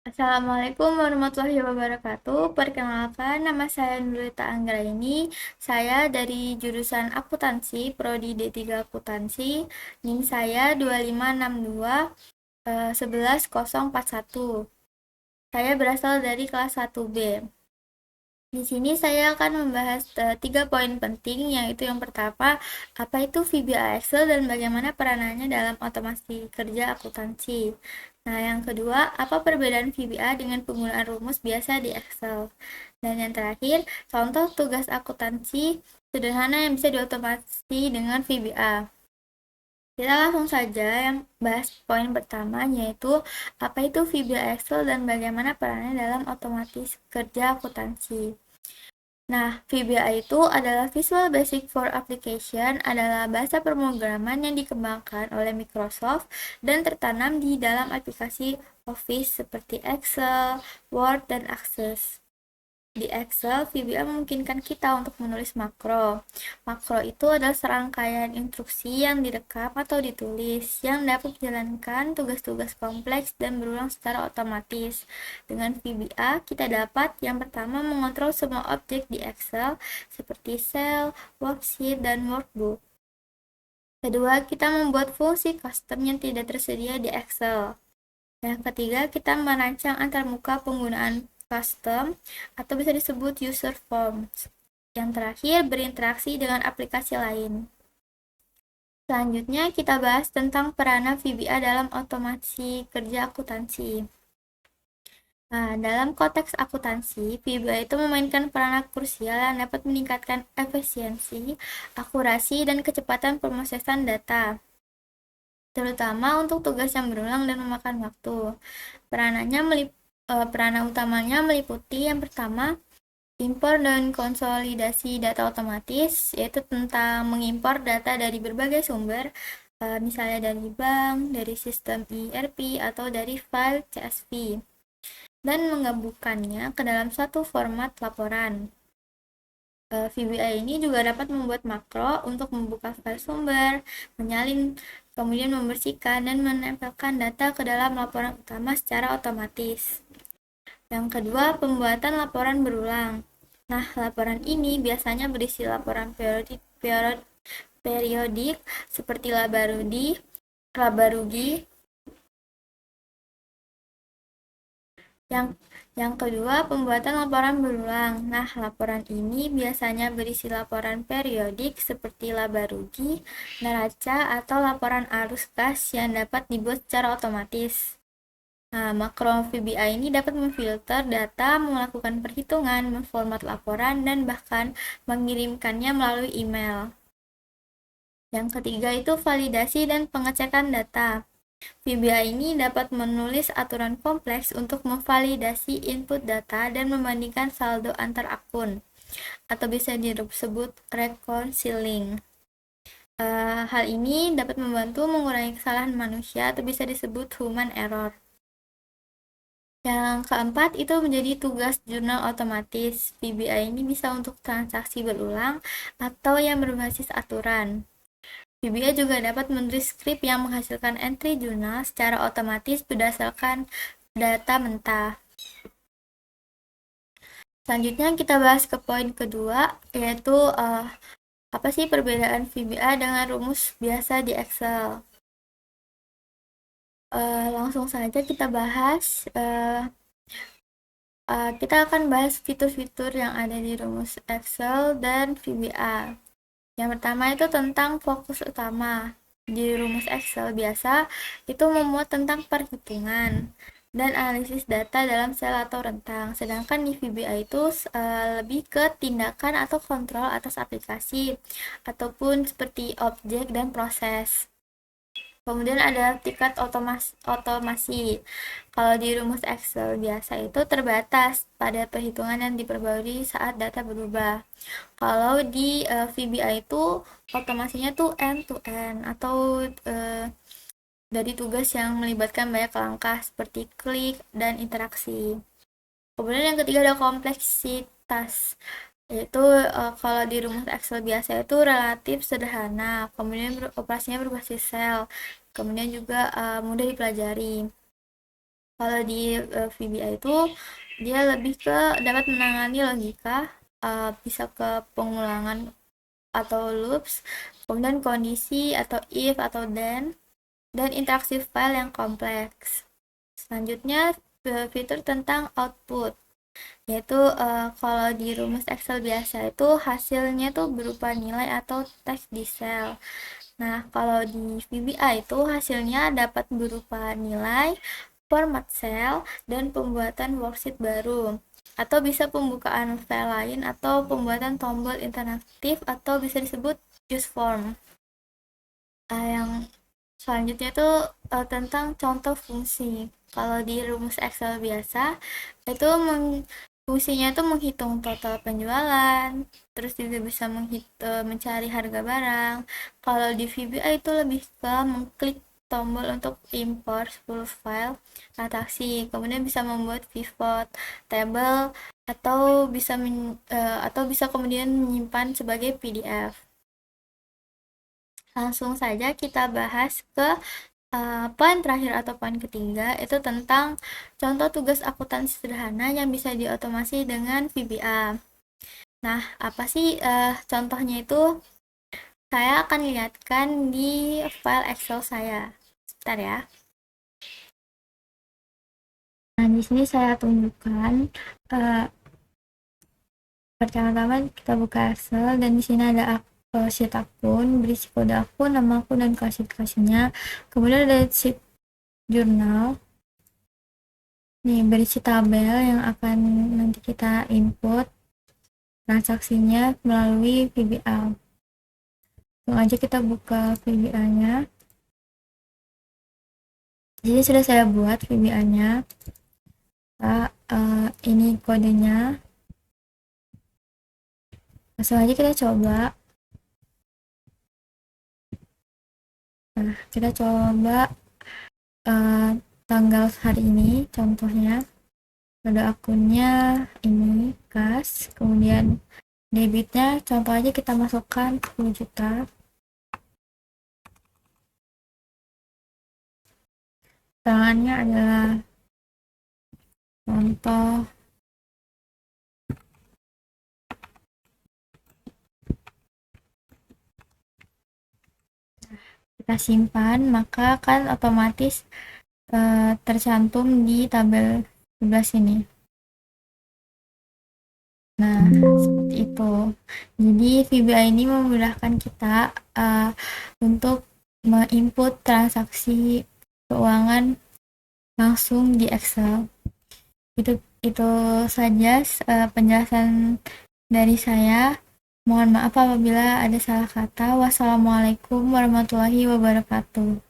Assalamualaikum warahmatullahi wabarakatuh. Perkenalkan, nama saya Nurita Anggraini. Saya dari jurusan Akuntansi, Prodi D3 Akuntansi. NIM saya 2562 11041. Saya berasal dari kelas 1B. Di sini saya akan membahas 3 poin penting, yaitu yang pertama, apa itu VBA Excel dan bagaimana peranannya dalam otomasi kerja akuntansi. Nah, yang kedua, apa perbedaan VBA dengan penggunaan rumus biasa di Excel. Dan yang terakhir, contoh tugas akuntansi sederhana yang bisa diotomasi dengan VBA. Kita langsung saja yang bahas poin pertama, yaitu apa itu VBA Excel dan bagaimana perannya dalam otomatis kerja akuntansi. Nah, VBA itu adalah Visual Basic for Application, adalah bahasa pemrograman yang dikembangkan oleh Microsoft dan tertanam di dalam aplikasi Office seperti Excel, Word, dan Access. Di Excel, VBA memungkinkan kita untuk menulis makro. Makro itu adalah serangkaian instruksi yang direkam atau ditulis yang dapat menjalankan tugas-tugas kompleks dan berulang secara otomatis. Dengan VBA, kita dapat yang pertama mengontrol semua objek di Excel seperti sel, worksheet, dan workbook. Kedua, kita membuat fungsi custom yang tidak tersedia di Excel. Yang ketiga, kita merancang antarmuka penggunaan custom atau bisa disebut user forms. Yang terakhir, berinteraksi dengan aplikasi lain. Selanjutnya, kita bahas tentang peranan VBA dalam otomasi kerja akuntansi. Nah, dalam konteks akuntansi, VBA itu memainkan peranan krusial yang dapat meningkatkan efisiensi, akurasi, dan kecepatan pemrosesan data, terutama untuk tugas yang berulang dan memakan waktu. Peranan utamanya meliputi yang pertama, impor dan konsolidasi data otomatis, yaitu tentang mengimpor data dari berbagai sumber, misalnya dari bank, dari sistem ERP, atau dari file CSV, dan menggabungkannya ke dalam suatu format laporan. VBA ini juga dapat membuat makro untuk membuka file sumber, menyalin, kemudian membersihkan dan menempelkan data ke dalam laporan utama secara otomatis. Yang kedua, pembuatan laporan berulang. Nah, laporan ini biasanya berisi laporan periodik seperti laba rugi. Yang yang kedua, pembuatan laporan berulang. Nah, laporan ini biasanya berisi laporan periodik seperti laba rugi, neraca, atau laporan arus kas yang dapat dibuat secara otomatis. Nah, makro VBA ini dapat memfilter data, melakukan perhitungan, memformat laporan, dan bahkan mengirimkannya melalui email. Yang ketiga itu validasi dan pengecekan data. VBA ini dapat menulis aturan kompleks untuk memvalidasi input data dan membandingkan saldo antar akun, atau bisa disebut reconciling. Hal ini dapat membantu mengurangi kesalahan manusia atau bisa disebut human error. Yang keempat itu menjadi tugas jurnal otomatis. VBA ini bisa untuk transaksi berulang atau yang berbasis aturan. VBA juga dapat menulis skrip yang menghasilkan entry jurnal secara otomatis berdasarkan data mentah. Selanjutnya kita bahas ke poin kedua, yaitu apa sih perbedaan VBA dengan rumus biasa di Excel. Langsung saja kita bahas. Kita akan bahas fitur-fitur yang ada di rumus Excel dan VBA. Yang pertama itu tentang fokus utama. Di rumus Excel biasa itu memuat tentang perhitungan dan analisis data dalam sel atau rentang. Sedangkan di VBA itu lebih ke tindakan atau kontrol atas aplikasi ataupun seperti objek dan proses. Kemudian ada tingkat otomasi. Kalau di rumus Excel biasa itu terbatas pada perhitungan yang diperbarui saat data berubah. Kalau di VBA itu otomasinya tuh end to end atau dari tugas yang melibatkan banyak langkah seperti klik dan interaksi. Kemudian yang ketiga ada kompleksitas, yaitu kalau di rumus Excel biasa itu relatif sederhana, kemudian operasinya berbasis sel, kemudian juga mudah dipelajari. Kalau di VBA itu dia lebih ke dapat menangani logika, bisa ke pengulangan atau loops, kemudian kondisi atau if atau dan interaksi file yang kompleks. Selanjutnya fitur tentang output, yaitu kalau di rumus Excel biasa itu hasilnya tuh berupa nilai atau teks di sel. Nah, kalau di VBA itu hasilnya dapat berupa nilai, format sel, dan pembuatan worksheet baru. Atau bisa pembukaan file lain atau pembuatan tombol interaktif atau bisa disebut use form. Yang selanjutnya itu tentang contoh fungsi. Kalau di rumus Excel biasa, itu fungsinya itu menghitung total penjualan, terus juga bisa mencari harga barang. Kalau di VBA itu lebih ke mengklik tombol untuk import 10 file transaksi, kemudian bisa membuat pivot table atau bisa kemudian menyimpan sebagai PDF. Langsung saja kita bahas ke poin terakhir atau poin ketiga, itu tentang contoh tugas akuntansi sederhana yang bisa diotomasi dengan VBA. Nah, apa sih contohnya itu? Saya akan lihatkan di file Excel saya. Sebentar ya. Nah, di sini saya tunjukkan pertama-tama kita buka Excel dan di sini ada sheet akun, berisi kode akun, nama akun dan klasifikasinya. Kemudian ada sheet jurnal. Nih, berisi tabel yang akan nanti kita input transaksinya melalui VBA. Langsung aja kita buka VBA-nya. Jadi sudah saya buat VBA-nya. Ini kodenya. Langsung aja kita coba. Nah, kita coba tanggal hari ini contohnya. Kode akunnya ini kas, kemudian debitnya contoh aja kita masukkan 10 juta. Tangannya adalah contoh kita simpan, maka kan otomatis tercantum di tabel sebelah sini. Nah, seperti itu. Jadi VBA ini memudahkan kita untuk menginput transaksi keuangan langsung di Excel. Itu saja penjelasan dari saya. Mohon maaf apabila ada salah kata. Wassalamualaikum warahmatullahi wabarakatuh.